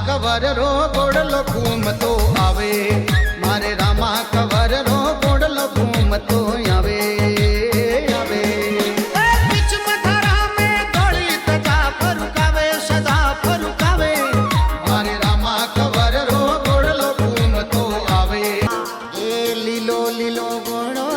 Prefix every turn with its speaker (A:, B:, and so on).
A: Cover row ગોડલો ઘૂમતો આવે, મારે Rama cover row ગોડલો ઘૂમતો આવે આવે. બીચ મથરા મે ગળી તજા ફરુકાવે, સદા ફરુકાવે, મારે રામા કવર રો ગોડલો ઘૂમતો આવે. એ લીલો લીલો ગોળો